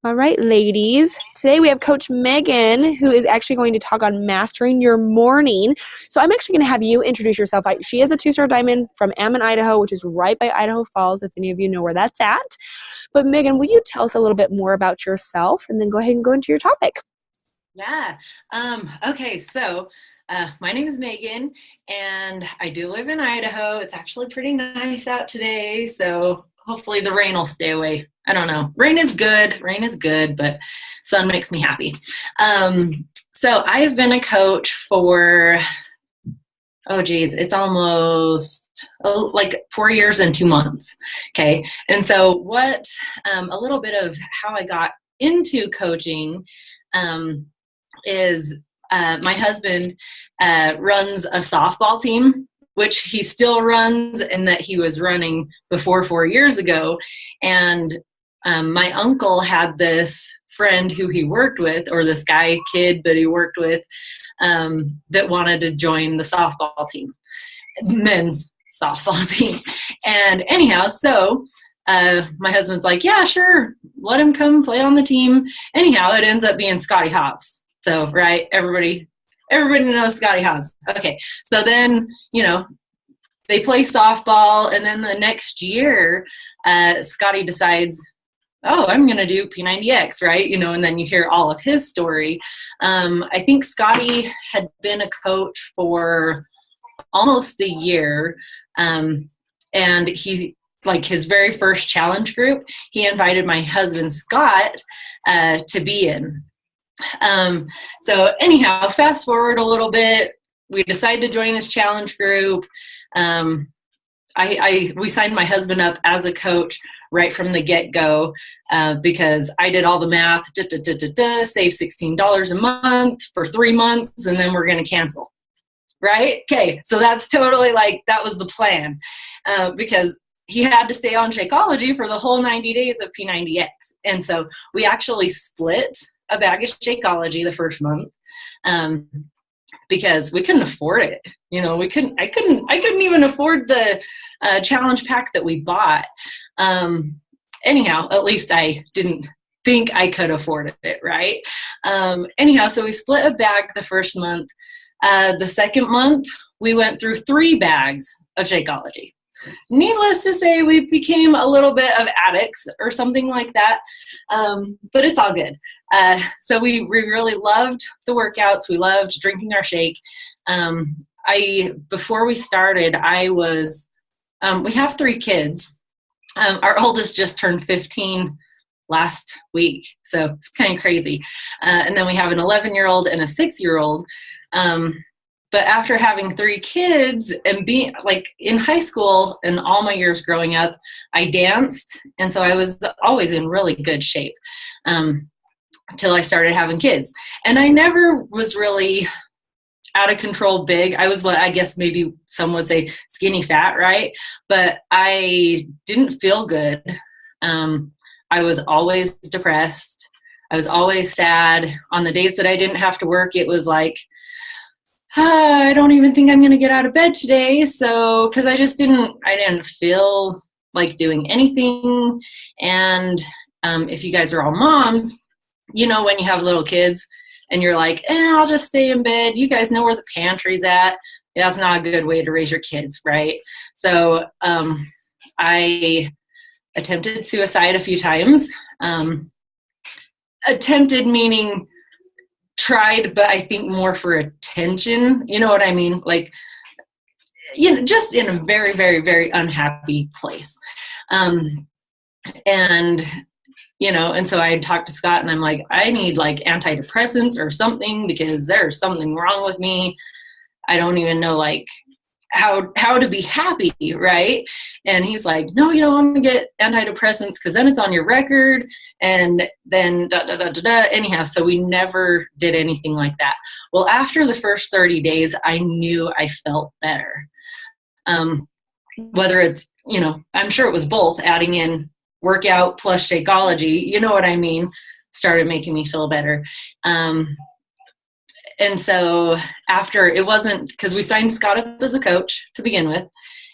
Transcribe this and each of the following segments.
All right, ladies. Today we have Coach Megan, who is actually going to talk on mastering your morning. So I'm actually going to have you introduce yourself. She is a two-star diamond from Ammon, Idaho, which is right by Idaho Falls, if any of you know where that's at. But Megan, will you tell us a little bit more about yourself and then go ahead and go into your topic? Yeah. Okay. My name is Megan, and I do live in Idaho. It's actually pretty nice out today, so hopefully the rain will stay away. I don't know. Rain is good. Rain is good, but sun makes me happy. So I have been a coach for, oh geez, it's almost like 4 years and 2 months. Okay. And so a little bit of how I got into coaching, is my husband runs a softball team, which he still runs and that he was running before 4 years ago. And my uncle had this friend who he worked with, or this kid that he worked with, that wanted to join the softball team, men's softball team. And anyhow, so my husband's like, yeah, sure, let him come play on the team. Anyhow, it ends up being Scotty Hobbs. So, right, everybody knows Scotty Hobbs. Okay, so then, they play softball, and then the next year, Scotty decides, oh, I'm going to do P90X, right? And then you hear all of his story. I think Scotty had been a coach for almost a year, and he, like his very first challenge group, he invited my husband, Scott, to be in. So anyhow, fast forward a little bit, we decided to join his challenge group. We signed my husband up as a coach right from the get-go, because I did all the math, save $16 a month for 3 months, and then we're going to cancel. Right? Okay. So that's totally that was the plan, because he had to stay on Shakeology for the whole 90 days of P90X. And so we actually split a bag of Shakeology the first month, because we couldn't afford it. I couldn't even afford the challenge pack that we bought. Anyhow, at least I didn't think I could afford it, right? Anyhow, so we split a bag the first month. The second month, we went through 3 bags of Shakeology. Needless to say, we became a little bit of addicts or something like that, but it's all good. So we really loved the workouts. We loved drinking our shake. Before we started, we have 3 kids. Our oldest just turned 15 last week, so it's kind of crazy. And then we have an 11-year-old and a 6-year-old. But after having 3 kids and being in high school and all my years growing up, I danced. And so I was always in really good shape, until I started having kids. And I never was really out of control big. I was what I guess maybe some would say skinny fat, right? But I didn't feel good. I was always depressed. I was always sad. On the days that I didn't have to work, it was like, I don't even think I'm going to get out of bed today. So, because I didn't feel like doing anything. And if you guys are all moms, when you have little kids and you're like, I'll just stay in bed. You guys know where the pantry's at. That's not a good way to raise your kids, right? So I attempted suicide a few times. Attempted meaning tried, but I think more for attention. You know what I mean? Just in a very, very, very unhappy place. And so I talked to Scott and I'm like, I need antidepressants or something because there's something wrong with me. I don't even know how to be happy, right? And he's like, no, you don't want to get antidepressants because then it's on your record, and then da da da da da. Anyhow, so we never did anything like that. Well, after the first 30 days, I knew I felt better. Whether it's, I'm sure it was both, adding in workout plus Shakeology, you know what I mean, started making me feel better. And so after, it wasn't, because we signed Scott up as a coach to begin with,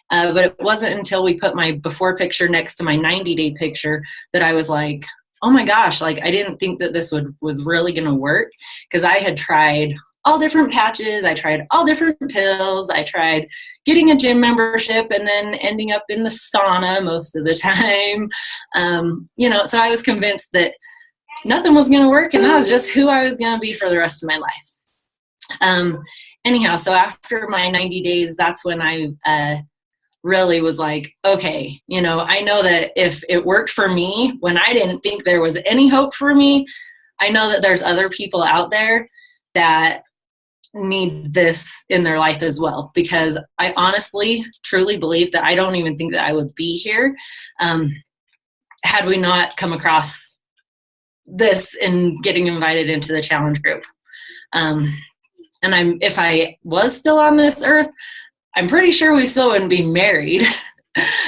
but it wasn't until we put my before picture next to my 90-day picture that I was like, oh my gosh, like I didn't think that this was really going to work, because I had tried all different patches. I tried all different pills. I tried getting a gym membership and then ending up in the sauna most of the time. So I was convinced that nothing was going to work, and that was just who I was going to be for the rest of my life. Anyhow, so after my 90 days, that's when I really was like, okay, I know that if it worked for me when I didn't think there was any hope for me, I know that there's other people out there that need this in their life as well, because I honestly, truly believe that I don't even think that I would be here had we not come across this and getting invited into the challenge group. And if I was still on this earth, I'm pretty sure we still wouldn't be married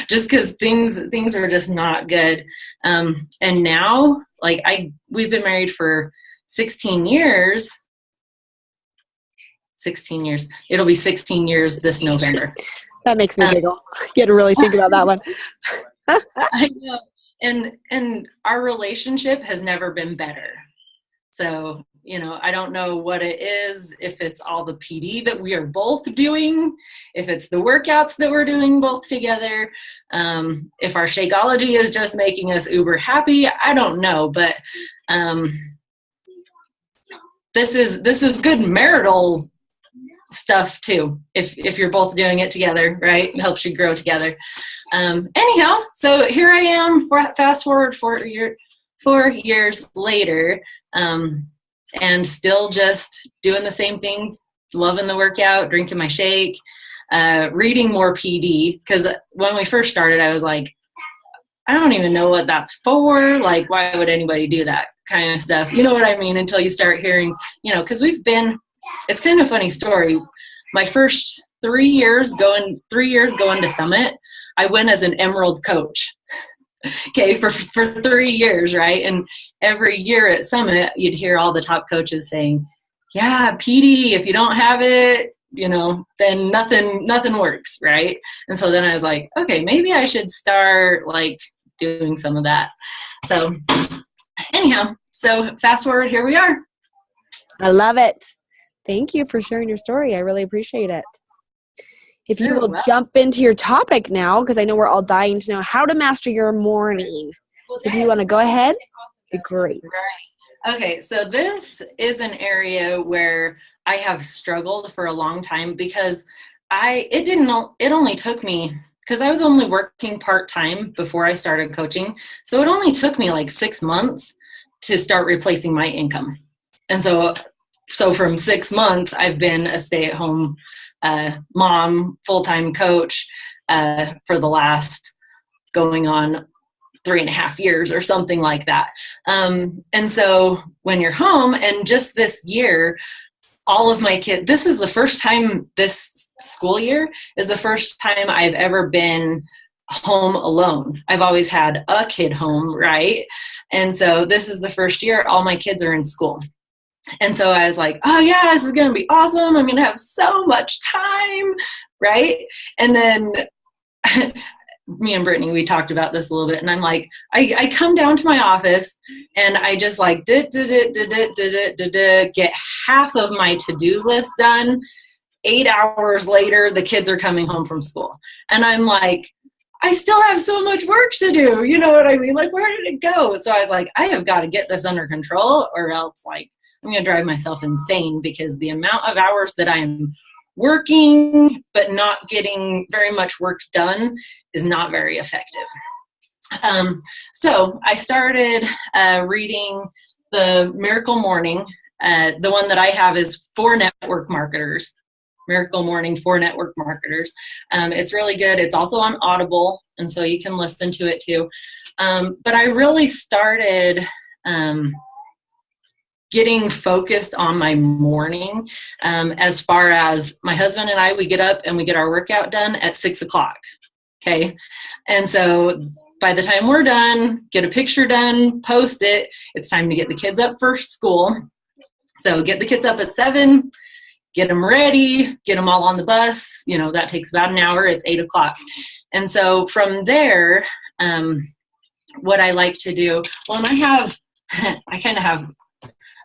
just because things are just not good. And now, like we've been married for 16 years. 16 years. It'll be 16 years this November. That makes me giggle. You had to really think about that one. I know. And our relationship has never been better. So, I don't know what it is, if it's all the PD that we are both doing, if it's the workouts that we're doing both together, if our Shakeology is just making us uber happy. I don't know, but this is good marital stuff too, if you're both doing it together, right? It helps you grow together. Anyhow, so here I am, fast forward 4 years later, and still just doing the same things, loving the workout, drinking my shake, reading more PD, because when we first started, I was like, I don't even know what that's for. Like, why would anybody do that kind of stuff? You know what I mean? Until you start hearing, because it's kind of a funny story. My first 3 years going to Summit, I went as an Emerald coach. Okay, for 3 years, right? And every year at Summit, you'd hear all the top coaches saying, yeah, PD, if you don't have it, then nothing works, right? And so then I was like, okay, maybe I should start like doing some of that. So anyhow, so fast forward, here we are. I love it. Thank you for sharing your story. I really appreciate it. If you will jump into your topic now, because I know we're all dying to know how to master your morning. So if you want to go ahead, it'd be great. Okay, so this is an area where I have struggled for a long time, because it only took me, because I was only working part-time before I started coaching. So it only took me like 6 months to start replacing my income. And so from 6 months, I've been a stay-at-home mom, full-time coach for the last going on 3.5 years or something like that. And so when you're home, and just this year, all of my kids, this is the first time, this school year is the first time I've ever been home alone. I've always had a kid home, right? And so this is the first year all my kids are in school. And so I was like, oh yeah, this is going to be awesome. I'm going to have so much time, right? And then me and Brittany, we talked about this a little bit, and I'm like, I come down to my office and I just like get half of my to-do list done. 8 hours later, the kids are coming home from school. And I'm like, I still have so much work to do. You know what I mean? Like, where did it go? So I was like, I have got to get this under control, or else like I'm going to drive myself insane, because the amount of hours that I'm working but not getting very much work done is not very effective. So I started reading the Miracle Morning. The one that I have is for network marketers. Miracle Morning for network marketers. It's really good. It's also on Audible, and so you can listen to it too. But I really started getting focused on my morning, as far as my husband and I, we get up and we get our workout done at 6 o'clock. Okay. And so by the time we're done, get a picture done, post it, it's time to get the kids up for school. So get the kids up at 7, get them ready, get them all on the bus. That takes about an hour. It's 8 o'clock. And so from there, what I like to do, well, and I kind of have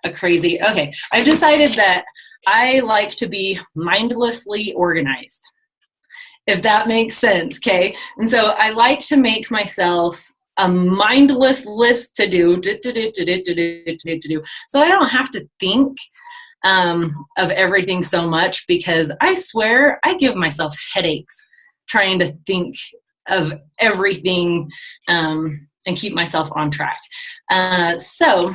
a crazy, okay, I've decided that I like to be mindlessly organized, if that makes sense, okay? And so I like to make myself a mindless list to do, so I don't have to think of everything so much, because I swear I give myself headaches trying to think of everything and keep myself on track. So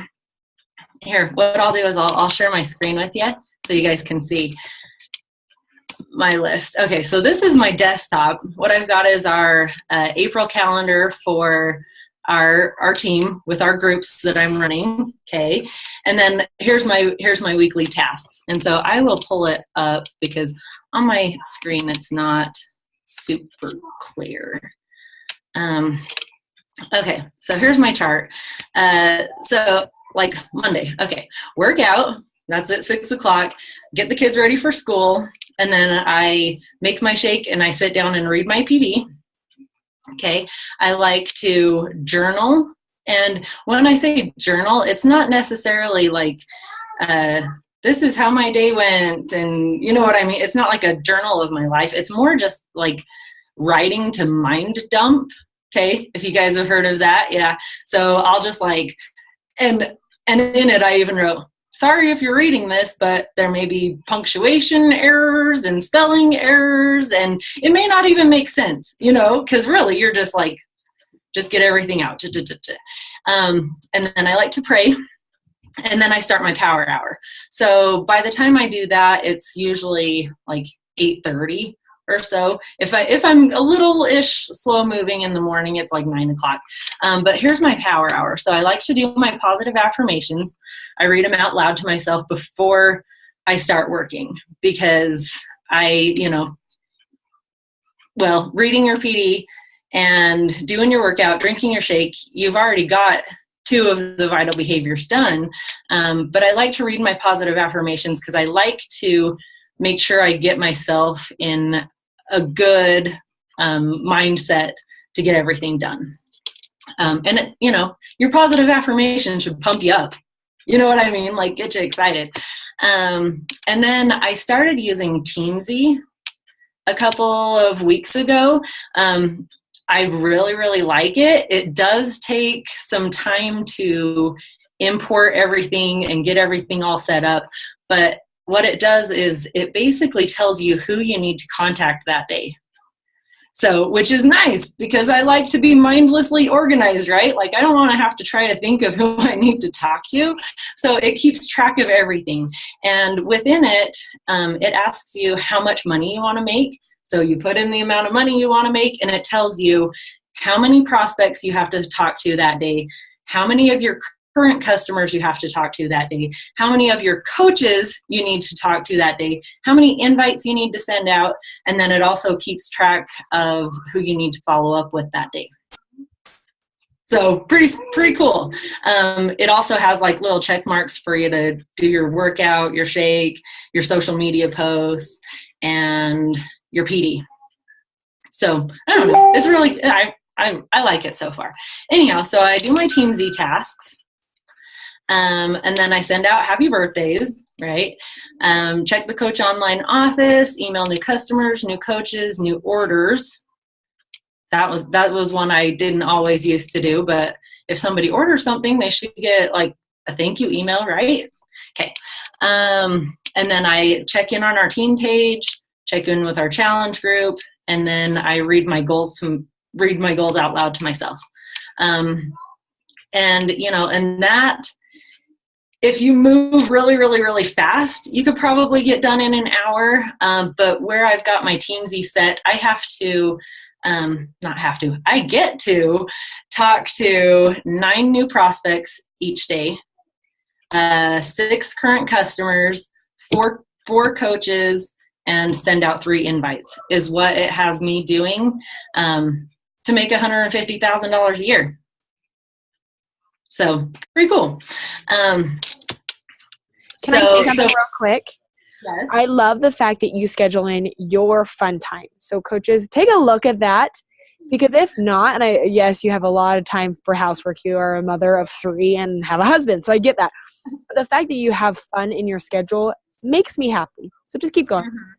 here, what I'll do is I'll share my screen with you so you guys can see my list. Okay, so this is my desktop. What I've got is our April calendar for our team with our groups that I'm running. Okay, and then here's my weekly tasks. And so I will pull it up because on my screen it's not super clear. Okay, so here's my chart. So like Monday, okay, work out. That's at 6 o'clock. Get the kids ready for school. And then I make my shake and I sit down and read my PD. Okay. I like to journal. And when I say journal, it's not necessarily like, this is how my day went. And you know what I mean? It's not like a journal of my life. It's more just like writing to mind dump. Okay. If you guys have heard of that. Yeah. So I'll just like, and in it, I even wrote, sorry if you're reading this, but there may be punctuation errors and spelling errors, and it may not even make sense, you know, because really you're just like, just get everything out. And then I like to pray, and then I start my power hour. So by the time I do that, it's usually like 8:30 or so. If I'm a little-ish slow moving in the morning, it's like 9 o'clock. But here's my power hour. So I like to do my positive affirmations. I read them out loud to myself before I start working, because reading your PD and doing your workout, drinking your shake, you've already got 2 of the vital behaviors done. But I like to read my positive affirmations because I like to make sure I get myself in a good mindset to get everything done. Your positive affirmation should pump you up. You know what I mean? Like, get you excited. And then I started using Teamsy a couple of weeks ago. I really, really like it. It does take some time to import everything and get everything all set up. But what it does is it basically tells you who you need to contact that day. So, which is nice because I like to be mindlessly organized, right? Like, I don't want to have to try to think of who I need to talk to. So it keeps track of everything. And within it, it asks you how much money you want to make. So you put in the amount of money you want to make, and it tells you how many prospects you have to talk to that day, how many of your current customers you have to talk to that day, how many of your coaches you need to talk to that day, how many invites you need to send out, and then it also keeps track of who you need to follow up with that day. So pretty cool. It also has like little check marks for you to do your workout, your shake, your social media posts, and your PD. So I don't know. It's really, I like it so far. Anyhow, so I do my Teamsy tasks. And then I send out happy birthdays, right? Check the coach online office, email new customers, new coaches, new orders. That was one I didn't always used to do, but if somebody orders something, they should get like a thank you email, right? Okay. And then I check in on our team page, check in with our challenge group, and then I read my goals out loud to myself. And that, if you move really, really, really fast, you could probably get done in an hour. But where I've got my Teamsy set, I get to talk to 9 new prospects each day, 6 current customers, 4 coaches, and send out 3 invites is what it has me doing to make $150,000 a year. So pretty cool. Can I say something real quick? Yes. I love the fact that you schedule in your fun time. So coaches, take a look at that. Because if not, and yes, you have a lot of time for housework. You are a mother of 3 and have a husband, so I get that. But the fact that you have fun in your schedule makes me happy. So just keep going. Mm-hmm.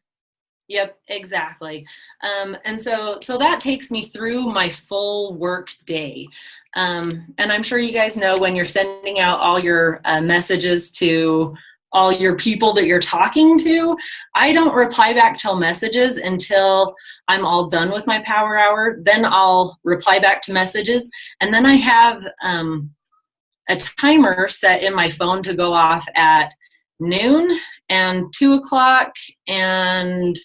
Yep, exactly. And so that takes me through my full work day. And I'm sure you guys know when you're sending out all your messages to all your people that you're talking to, I don't reply back to messages until I'm all done with my power hour. Then I'll reply back to messages. And then I have a timer set in my phone to go off at noon and 2 o'clock and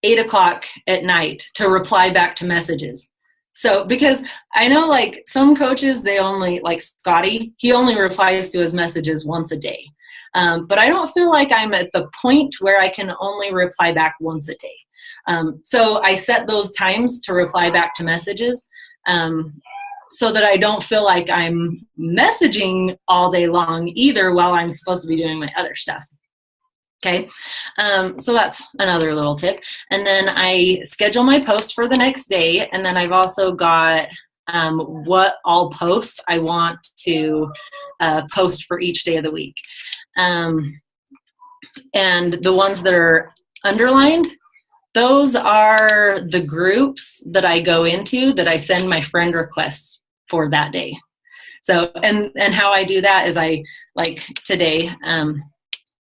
8 o'clock at night to reply back to messages. So, because I know like some coaches, they only, like Scotty, he only replies to his messages once a day. But I don't feel like I'm at the point where I can only reply back once a day. So I set those times to reply back to messages so that I don't feel like I'm messaging all day long either while I'm supposed to be doing my other stuff. Okay, so that's another little tip. And then I schedule my post for the next day. And then I've also got what all posts I want to post for each day of the week. And the ones that are underlined, those are the groups that I go into that I send my friend requests for that day. So, and how I do that is I, like today,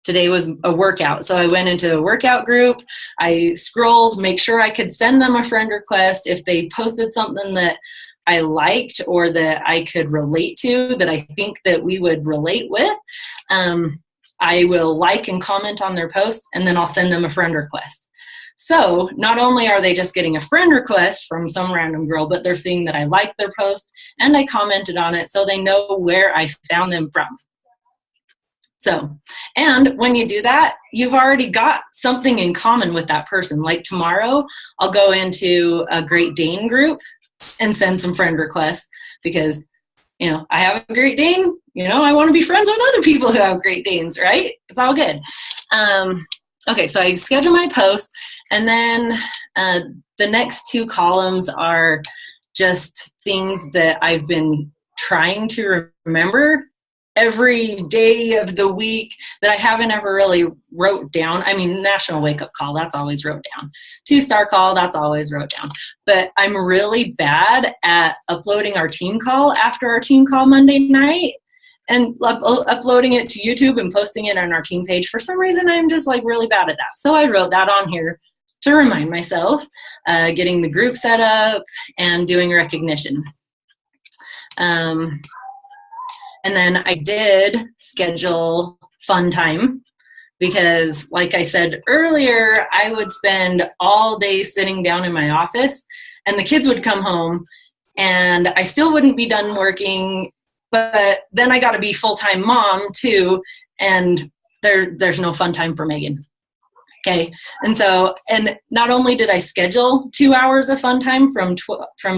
today was a workout. So I went into a workout group. I scrolled, make sure I could send them a friend request. If they posted something that I liked or that I could relate to, that I think that we would relate with, I will like and comment on their post, and then I'll send them a friend request. So not only are they just getting a friend request from some random girl, but they're seeing that I liked their post and I commented on it, so they know where I found them from. So, and when you do that, you've already got something in common with that person. Like tomorrow, I'll go into a Great Dane group and send some friend requests because, you know, I have a Great Dane, you know, I want to be friends with other people who have Great Danes, right? It's all good. Okay, so I schedule my posts, and then the next 2 columns are just things that I've been trying to remember every day of the week that I haven't ever really wrote down. I mean, National Wake Up Call, that's always wrote down. 2-star call, that's always wrote down. But I'm really bad at uploading our team call after our team call Monday night and uploading it to YouTube and posting it on our team page. For some reason, I'm just like really bad at that. So I wrote that on here to remind myself, getting the group set up and doing recognition. And then I did schedule fun time because, like I said earlier, I would spend all day sitting down in my office and the kids would come home and I still wouldn't be done working, but then I got to be full-time mom too, and there's no fun time for Megan. Okay, and so, and not only did I schedule 2 hours of fun time from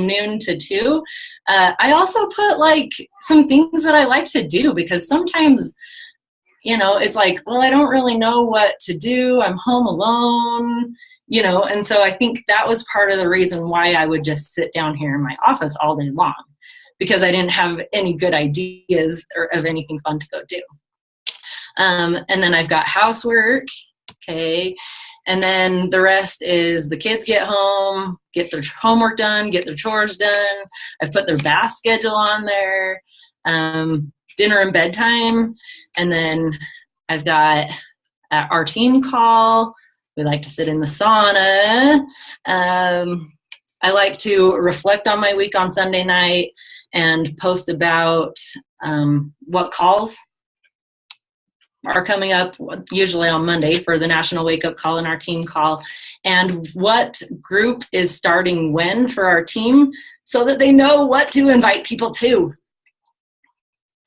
noon to 2, I also put like some things that I like to do, because sometimes, you know, it's like, well, I don't really know what to do. I'm home alone, you know, and so I think that was part of the reason why I would just sit down here in my office all day long, because I didn't have any good ideas or of anything fun to go do. And then I've got housework. Okay, and then the rest is the kids get home, get their homework done, get their chores done. I've put their bath schedule on there, dinner and bedtime, and then I've got our team call. We like to sit in the sauna. I like to reflect on my week on Sunday night and post about what calls are coming up, usually on Monday, for the National Wake Up Call and our team call, and what group is starting when for our team, so that they know what to invite people to.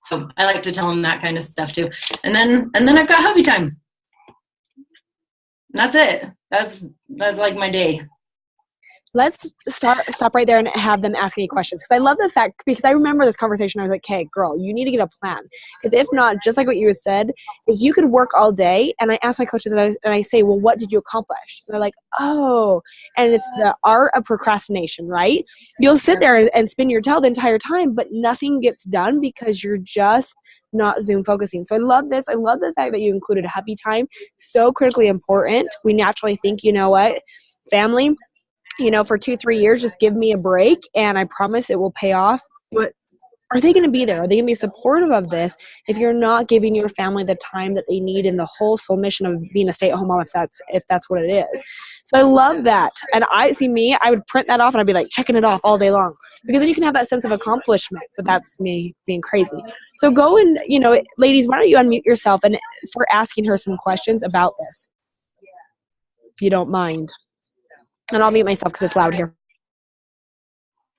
So I like to tell them that kind of stuff too. And then I've got hubby time. That's it. That's like my day. Let's stop right there and have them ask any questions. Because I love the fact, because I remember this conversation, I was like, okay, girl, you need to get a plan. Because if not, just like what you had said, is you could work all day. And I ask my coaches and I say, well, what did you accomplish? And they're like, oh, and it's the art of procrastination, right? You'll sit there and spin your tail the entire time, but nothing gets done because you're just not Zoom focusing. So I love this. I love the fact that you included happy time. So critically important. We naturally think, you know what, family, for 2-3 years, just give me a break and I promise it will pay off. But are they going to be there? Are they going to be supportive of this if you're not giving your family the time that they need in the whole soul mission of being a stay-at-home mom, if that's what it is? So I love that. And I would print that off and I'd be like checking it off all day long, because then you can have that sense of accomplishment. But that's me being crazy. So go and, ladies, why don't you unmute yourself and start asking her some questions about this, if you don't mind. And I'll mute myself because it's loud here.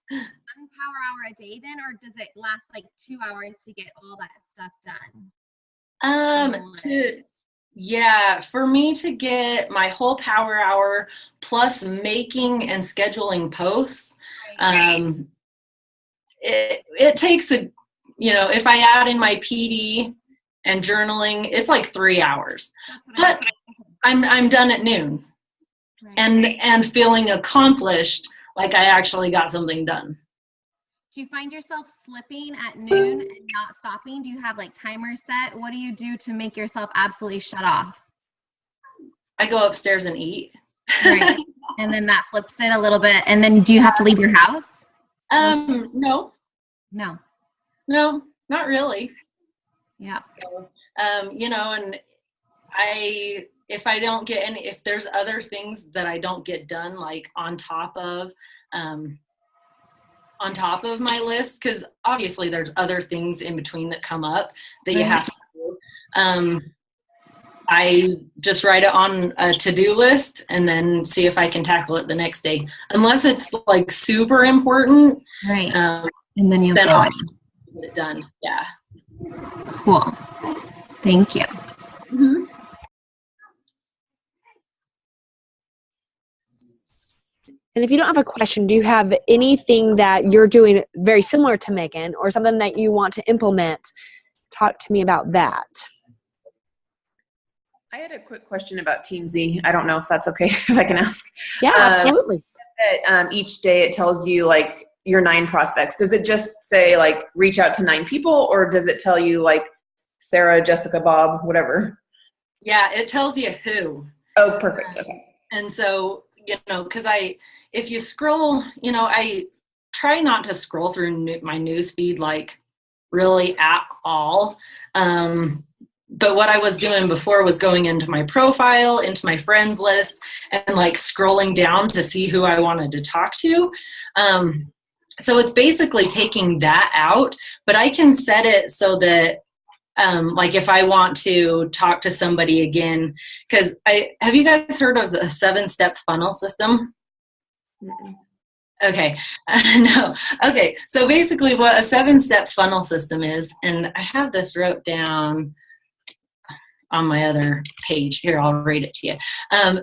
1 power hour a day then, or does it last like 2 hours to get all that stuff done? For me to get my whole power hour plus making and scheduling posts, it takes if I add in my PD and journaling, it's like 3 hours. But I'm done at noon. Right. And feeling accomplished, like I actually got something done. Do you find yourself slipping at noon and not stopping? Do you have like timers set? What do you do to make yourself absolutely shut off? I go upstairs and eat. Right. And then that flips it a little bit. And then do you have to leave your house? No. No. No, not really. Yeah. So, and if there's other things that I don't get done, like on top of my list, because obviously there's other things in between that come up that you have to do. I just write it on a to-do list and then see if I can tackle it the next day, unless it's like super important. Right. And then you'll get it done. Yeah. Cool. Thank you. Mm-hmm. And if you don't have a question, do you have anything that you're doing very similar to Megan, or something that you want to implement? Talk to me about that. I had a quick question about Teamsy. I don't know if that's okay if I can ask. Yeah, absolutely. Each day it tells you like your 9 prospects. Does it just say like reach out to 9 people, or does it tell you like Sarah, Jessica, Bob, whatever? Yeah, it tells you who. Oh, perfect. Okay. And so, because if you scroll, I try not to scroll through my news feed like really at all. But what I was doing before was going into my profile, into my friends list, and like scrolling down to see who I wanted to talk to. So it's basically taking that out, but I can set it so that like if I want to talk to somebody again, because have you guys heard of the 7-step funnel system? Okay. No. Okay. So basically what a 7-step funnel system is, and I have this wrote down on my other page here. I'll read it to you.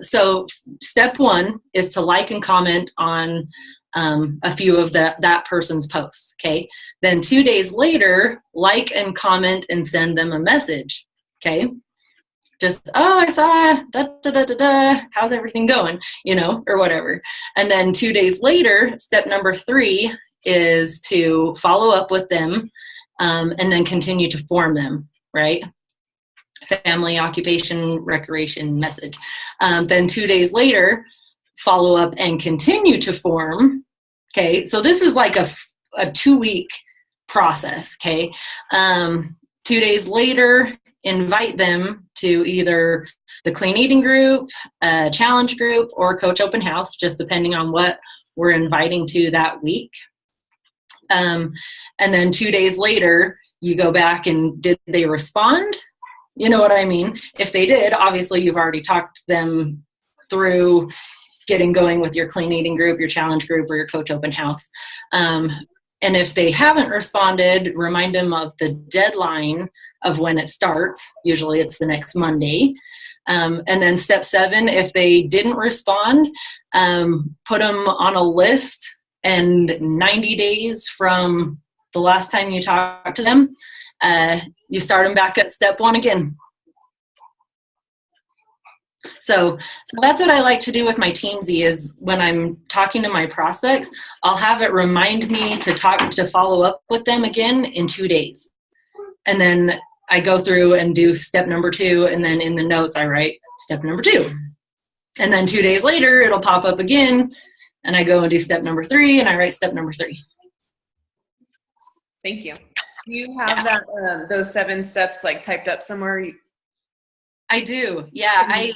So step 1 is to like and comment on a few of that person's posts. Okay. Then 2 days later, like and comment and send them a message. Okay. Just, I saw, how's everything going, or whatever. And then 2 days later, step number 3 is to follow up with them and then continue to form them, right? Family, occupation, recreation, message. Then 2 days later, follow up and continue to form. Okay, so this is like a 2-week process. Okay, 2 days later, invite them to either the clean eating group, a challenge group, or coach open house, just depending on what we're inviting to that week. And then 2 days later, you go back and did they respond? You know what I mean? If they did, obviously you've already talked them through getting going with your clean eating group, your challenge group, or your coach open house. And if they haven't responded, remind them of the deadline of when it starts. Usually it's the next Monday. And then step 7, if they didn't respond, put them on a list, and 90 days from the last time you talked to them, you start them back at step 1 again. So that's what I like to do with my Teamsy, is when I'm talking to my prospects, I'll have it remind me to follow up with them again in 2 days. And then I go through and do step number 2, and then in the notes I write step number 2. And then 2 days later it'll pop up again, and I go and do step number 3, and I write step number 3. Thank you. Do you have that those 7 steps like typed up somewhere? I do. Yeah. I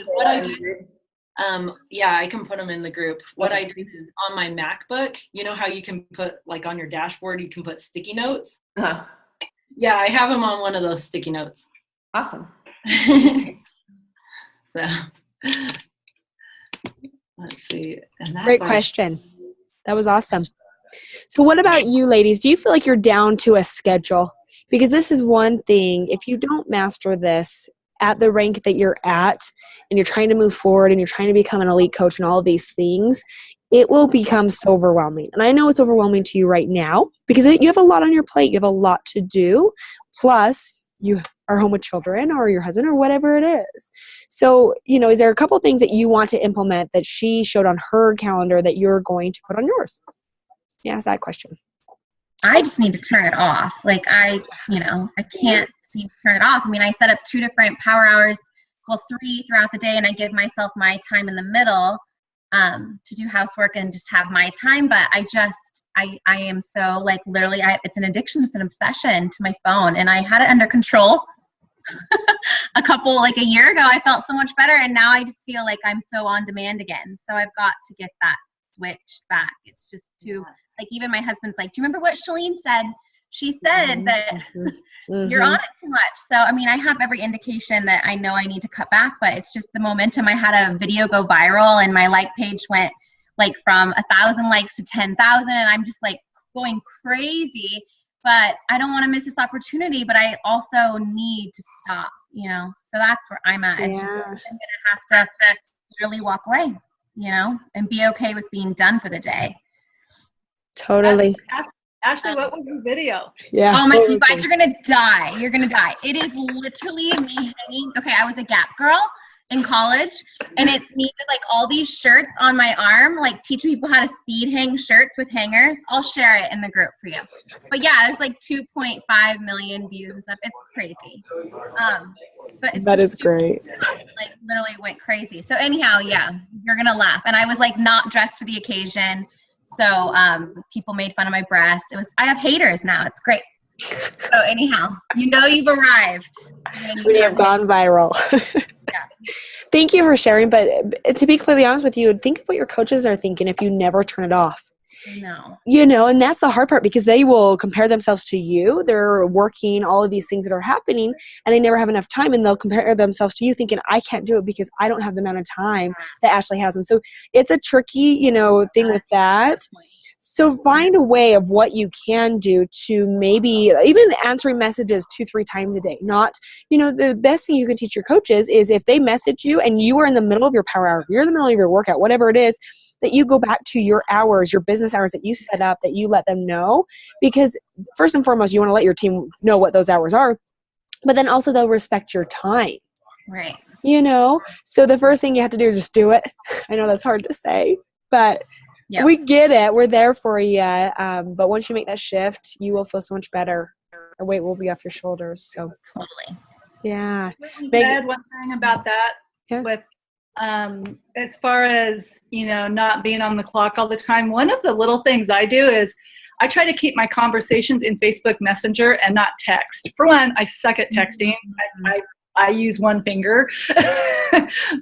can put them in the group. What I do is on my MacBook, you know how you can put, like, on your dashboard, you can put sticky notes. Uh-huh. Yeah, I have them on one of those sticky notes. Awesome. So let's see. And that's Great question. That was awesome. So what about you ladies? Do you feel like you're down to a schedule? Because this is one thing, if you don't master this at the rank that you're at, and you're trying to move forward and you're trying to become an elite coach and all of these things, it will become so overwhelming. And I know it's overwhelming to you right now because you have a lot on your plate. You have a lot to do. Plus, you are home with children or your husband or whatever it is. So, is there a couple things that you want to implement that she showed on her calendar that you're going to put on yours? Yeah, ask that question. I just need to turn it off. Like I can't seem to turn it off. I mean, I set up 2 different power hours, 3 throughout the day, and I give myself my time in the middle to do housework and just have my time. But I am so, like, literally, it's an addiction. It's an obsession to my phone, and I had it under control a year ago. I felt so much better, and now I just feel like I'm so on demand again. So I've got to get that switched back. It's just too, like, even my husband's like, do you remember what Shalene said? She said that you're on it too much. So, I mean, I have every indication that I know I need to cut back, but it's just the momentum. I had a video go viral, and my like page went like from 1,000 likes to 10,000, and I'm just like going crazy. But I don't want to miss this opportunity, but I also need to stop, So that's where I'm at. It's just, I'm gonna have to really walk away, and be okay with being done for the day. Totally. Ashley, what was the video? Yeah. Oh my, you guys are gonna die. You're gonna die. It is literally me hanging. Okay, I was a Gap girl in college, and it's me with like all these shirts on my arm, like teaching people how to speed hang shirts with hangers. I'll share it in the group for you. But yeah, there's like 2.5 million views and stuff. It's crazy. But it's that is great. Like literally went crazy. So anyhow, yeah, you're gonna laugh. And I was like not dressed for the occasion. So people made fun of my breasts. I have haters now. It's great. So anyhow, you've arrived. We have gone viral. Yeah. Thank you for sharing. But to be completely honest with you, think of what your coaches are thinking if you never turn it off. No. And that's the hard part because they will compare themselves to you. They're working all of these things that are happening and they never have enough time, and they'll compare themselves to you thinking, I can't do it because I don't have the amount of time that Ashley has. And so it's a tricky, thing with that. So find a way of what you can do to maybe even answering messages 2-3 times a day. Not, the best thing you can teach your coaches is if they message you and you are in the middle of your power hour, you're in the middle of your workout, whatever it is, that you go back to your hours, your business hours that you set up, that you let them know. Because first and foremost, you want to let your team know what those hours are, but then also they'll respect your time. Right. So the first thing you have to do is just do it. I know that's hard to say, but we get it. We're there for you. But once you make that shift, you will feel so much better. The weight will be off your shoulders. So totally. Yeah. Add one thing about that with as far as, not being on the clock all the time. One of the little things I do is I try to keep my conversations in Facebook Messenger and not text. For one, I suck at texting. I use one finger.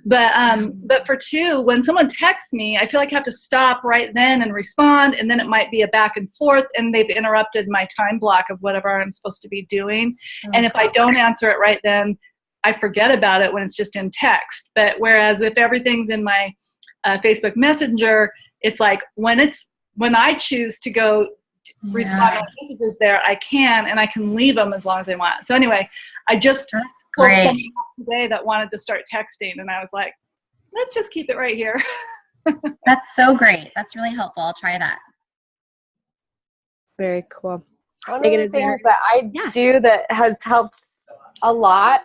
But for two, when someone texts me, I feel like I have to stop right then and respond, and then it might be a back and forth, and they've interrupted my time block of whatever I'm supposed to be doing. And if I don't answer it right then, I forget about it when it's just in text. But whereas if everything's in my Facebook Messenger, it's like when I choose to go respond to messages there, I can, and I can leave them as long as I want. So anyway, I just pulled Great. someone up today that wanted to start texting, and I was like, let's just keep it right here. That's so great. That's really helpful. I'll try that. Very cool. One of Megan, the is there- things that I Yeah. do that has helped a lot,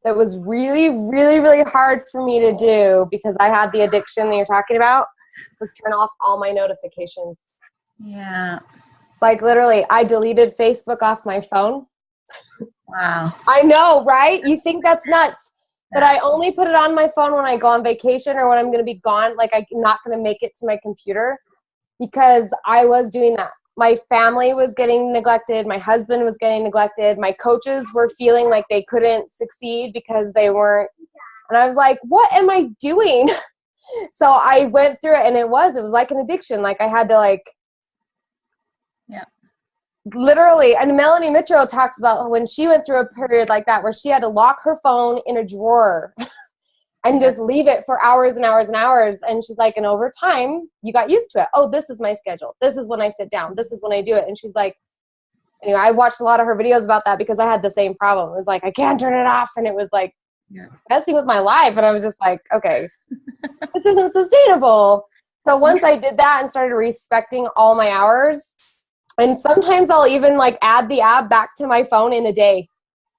that was really, really, really hard for me to do because I had the addiction that you're talking about, was turn off all my notifications. Yeah. Like literally, I deleted Facebook off my phone. Wow. I know, right? You think that's nuts. But I only put it on my phone when I go on vacation or when I'm going to be gone. Like I'm not going to make it to my computer because I was doing that. My family was getting neglected. My husband was getting neglected. My coaches were feeling like they couldn't succeed because they weren't. And I was like, what am I doing? So I went through it, and it was like an addiction. Like I had to literally, and Melanie Mitchell talks about when she went through a period like that where she had to lock her phone in a drawer and just leave it for hours and hours and hours. And she's like, and over time, you got used to it. Oh, this is my schedule. This is when I sit down. This is when I do it. And she's like, anyway, I watched a lot of her videos about that because I had the same problem. It was like, I can't turn it off. And it was like messing with my life. And I was just like, okay, this isn't sustainable. So once I did that and started respecting all my hours, and sometimes I'll even like add the app back to my phone in a day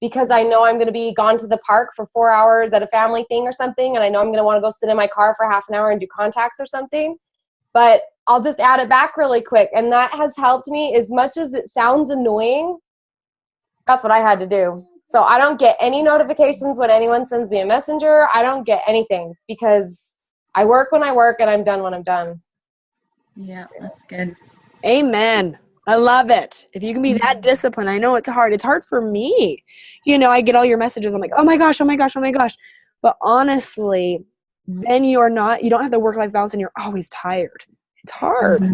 because I know I'm going to be gone to the park for 4 hours at a family thing or something. And I know I'm going to want to go sit in my car for half an hour and do contacts or something, but I'll just add it back really quick. And that has helped me. As much as it sounds annoying, that's what I had to do. So I don't get any notifications when anyone sends me a messenger. I don't get anything because I work when I work and I'm done when I'm done. Yeah, that's good. Amen. I love it. If you can be that disciplined, I know it's hard. It's hard for me. You know, I get all your messages. I'm like, oh my gosh, oh my gosh, oh my gosh. But honestly, then you don't have the work-life balance and you're always tired. It's hard.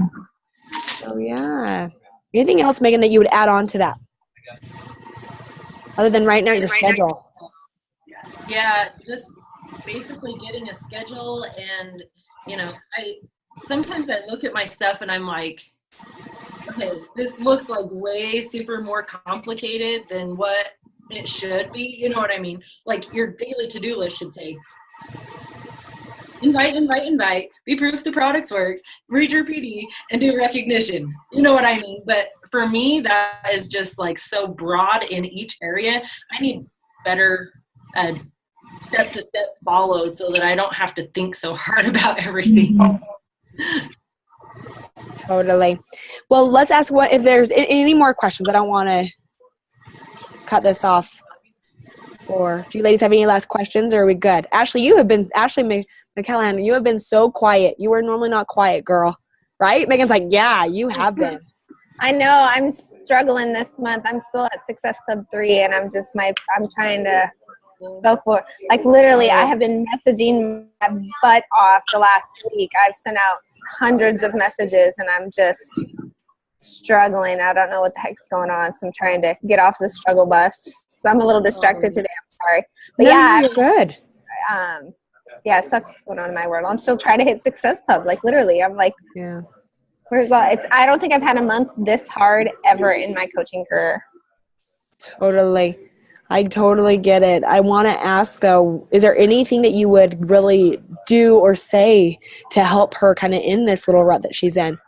So yeah. Anything else, Megan, that you would add on to that? Other than right now, your schedule. Yeah, just basically getting a schedule. And sometimes I look at my stuff and I'm like, okay, this looks like way super more complicated than what it should be. You know what I mean? Like your daily to-do list should say, invite, be proof the products work, read your PD, and do recognition. You know what I mean? But for me, that is just like so broad in each area. I need better step-to-step follows so that I don't have to think so hard about everything. Totally. Well, let's ask if there's any more questions. I don't want to cut this off. Or do you ladies have any last questions, or are we good? Ashley McCallahan, you have been so quiet. You are normally not quiet, girl. Right? Megan's like, yeah, you have been. I know I'm struggling this month. I'm still at Success Club 3, and I'm trying to go for, like, literally I have been messaging my butt off the last week. I've sent out hundreds of messages, and I'm just struggling. I don't know what the heck's going on, so I'm trying to get off the struggle bus. So I'm a little distracted today. I'm sorry. But You're good. Yeah, so that's what's going on in my world. I'm still trying to hit Success Club. Like, literally, I'm like, yeah. I don't think I've had a month this hard ever in my coaching career. Totally. I totally get it. I want to ask, though, is there anything that you would really do or say to help her kind of in this little rut that she's in?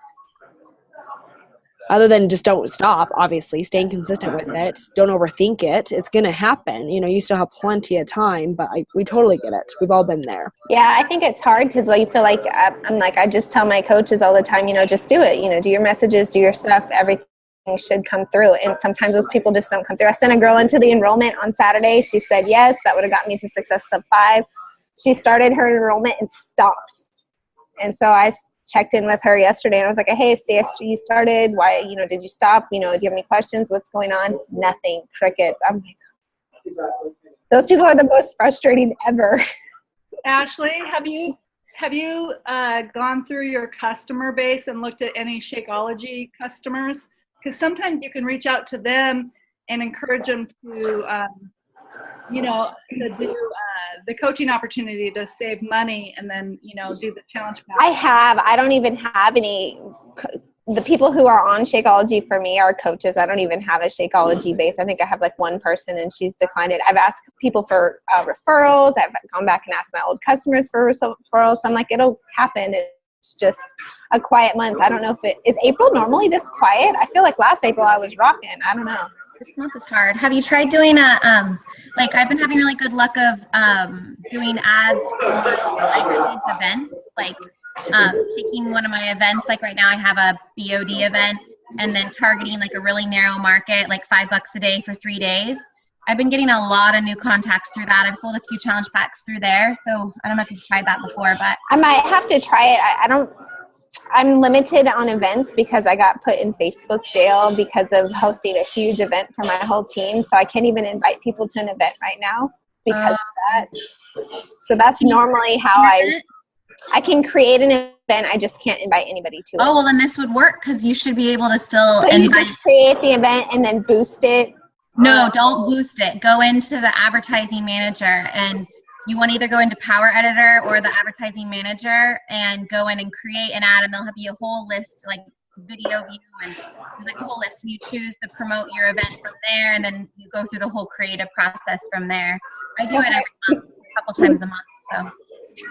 Other than just don't stop, obviously, staying consistent with it. Don't overthink it. It's going to happen. You know, you still have plenty of time, but we totally get it. We've all been there. Yeah, I think it's hard because you feel like, I just tell my coaches all the time, just do it. Do your messages, do your stuff, everything should come through. And sometimes those people just don't come through. I sent a girl into the enrollment on Saturday. She said yes. That would have got me to Success Club 5. She started her enrollment and stopped. And so I checked in with her yesterday and I was like, hey, you started. Why, did you stop? Do you have any questions? What's going on? Nothing. Crickets. I'm like, those people are the most frustrating ever. Ashley, have you gone through your customer base and looked at any Shakeology customers? Because sometimes you can reach out to them and encourage them to, to do the coaching opportunity to save money and then, do the challenge pack. I don't even have any the people who are on Shakeology for me are coaches. I don't even have a Shakeology base. I think I have like one person and she's declined it. I've asked people for referrals. I've gone back and asked my old customers for referrals. So I'm like, it'll happen. It's just a quiet month. I don't know if is April normally this quiet? I feel like last April I was rocking. I don't know. This month is hard. Have you tried doing like I've been having really good luck of doing ads for like events, like taking one of my events, like right now I have a BOD event, and then targeting like a really narrow market, like $5 a day for 3 days. I've been getting a lot of new contacts through that. I've sold a few challenge packs through there, so I don't know if you've tried that before, but I might have to try it. I'm limited on events because I got put in Facebook jail because of hosting a huge event for my whole team. So I can't even invite people to an event right now because of that. So that's normally how I can create an event. I just can't invite anybody to it. Oh, well then this would work because you should be able to still So you just create the event and then boost it? No, don't boost it. Go into the advertising manager, and you want to either go into Power Editor or the advertising manager and go in and create an ad, and they'll have you a whole list, like video view and like a whole list, and you choose to promote your event from there, and then you go through the whole creative process from there. I do it every month, a couple times a month, so.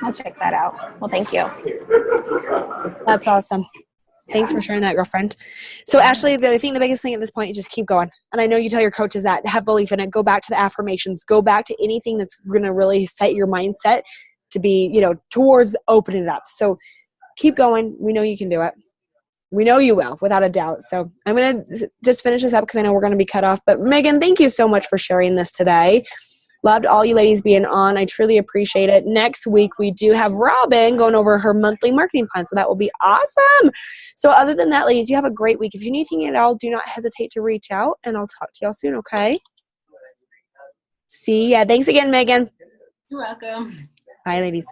I'll check that out. Well, thank you. That's awesome. Thanks for sharing that, girlfriend. So, Ashley, I think the biggest thing at this point is just keep going. And I know you tell your coaches that, have belief in it. Go back to the affirmations. Go back to anything that's going to really set your mindset to be, towards opening it up. So, keep going. We know you can do it. We know you will, without a doubt. So, I'm going to just finish this up because I know we're going to be cut off. But, Megan, thank you so much for sharing this today. Loved all you ladies being on. I truly appreciate it. Next week, we do have Robin going over her monthly marketing plan, so that will be awesome. So other than that, ladies, you have a great week. If you need anything at all, do not hesitate to reach out, and I'll talk to y'all soon, okay? See ya. Thanks again, Megan. You're welcome. Bye, ladies.